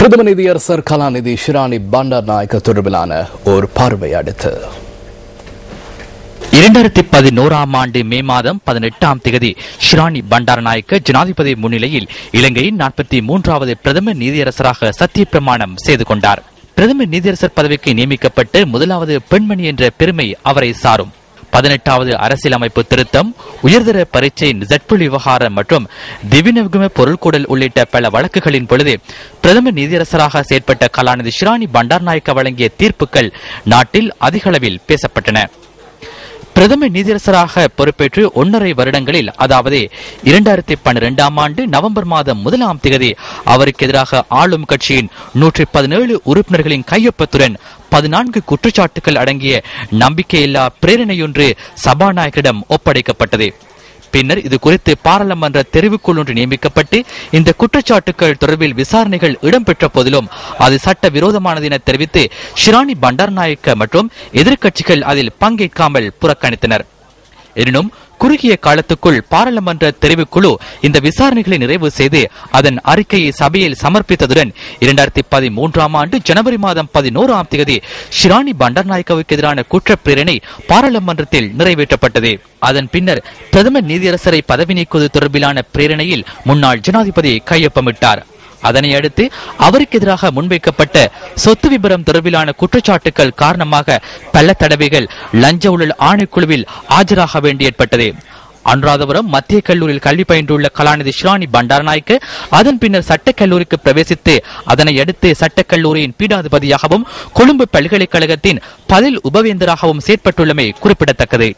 பிரதம நிதியரசர் கலாநிதி ஷிராணி பண்டாரநாயக்க தொடர்பிலான ஒரு பார்வை அடுத்து 2011 ஆண்டு மே மாதம் 18ஆம் தேதி ஷிராணி பண்டாரநாயக்க ஜனாதிபதி முன்னிலையில் இலங்கையின் 43வது பிரதம நீதியரசராக சத்தியப்பிரமாணம் செய்து கொண்டார். பிரதம நீதியரசர் பதவிக்கு நியமிக்கப்பட்டு முதலாவது பெண்மணி என்ற பெருமை அவரை சாரும். 18வது அரசியலமைப்பு திருத்தம், உயர்தர பரீட்சை ஜட்புள் விவகாரம் மற்றும் திவிநவகும பொருள்கூடல் உள்ளிட்ட பல வழக்குகளின் பொழுது பிரதம நீதியரசராக செயற்பட்ட கலாநிதி ஷிராணி பண்டாரநாயக்க வழங்கிய தீர்ப்புகள் நாட்டில் அதிக அளவில் பேசப்பட்டன. பிரதம நீதியரசராக பொறுப்பேற்று 1.5 வருடங்களில், அதாவது 2012ஆம் ஆண்டு நவம்பர் மாதம் 1ஆம் தேதி அவருக்கு எதிராக ஆளும் கட்சியின் 117 உறுப்பினர்களின் கையொப்பத்துடன் 14 குற்றச்சாட்டுகள் அடங்கிய நம்பிக்கையில்லா பிரேரணையொன்று சபாநாயகரிடம் ஒப்படைக்கப்பட்டது. பின்னர் இது குறித்து பாராளுமன்ற தெரிவுக்குழு ஒன்று நியமிக்கப்பட்டு இந்த குற்றச்சாட்டுகள் தொடர்பில் விசாரணைகள் இடம்பெற்ற போதிலும் அது சட்ட விரோதமானது என தெரிவித்து ஷிராணி பண்டாரநாயக்க மற்றும் எதிர்க்கட்சிகள் அதில் பங்கேற்காமல் புறக்கணித்தனர். எனினும் குறுகிய காலத்துக்குள் பாராளுமன்ற தெரிவுக்குழு இந்த விசாரணைகளை நிறைவு செய்து அதன் அறிக்கையை சபையில் சமர்ப்பித்ததுடன் 2013ஆம் ஆண்டு ஜனவரி மாதம் 11ஆம் தேதி ஷிராணி பண்டாரநாயக்கவுக்கு எதிரான குற்றப்பிரேரணை பாராளுமன்றத்தில் நிறைவேற்றப்பட்டது. அதன் பின்னர் பிரதம நீதியரசரை பதவி நீக்குவது தொடர்பிலான பிரேரணையில் முன்னாள் ஜனாதிபதி கையொப்பமிட்டார். அதனை அடுத்து அவருக்கு எதிராக முன்வைக்கப்பட்ட சொத்து விபரம் தொடர்பிலான குற்றச்சாட்டுகள் காரணமாக பல தடவைகள் லஞ்ச ஊழல் ஆணைக்குழுவில் ஆஜராக வேண்டி ஏற்பட்டது. அனுராதபுரம் மத்திய கல்லூரியில் கல்வி பயின்றுள்ள கலாநிதி ஷிராணி பண்டாரநாயக்க அதன் பின்னர் சட்டக்கல்லூரிக்கு பிரவேசித்து அதனை அடுத்து சட்டக்கல்லூரியின் பீடாதிபதியாகவும் கொழும்பு பல்கலைக்கழகத்தின் பதில் உபவேந்தராகவும் செயற்பட்டுள்ளமை குறிப்பிடத்தக்கது.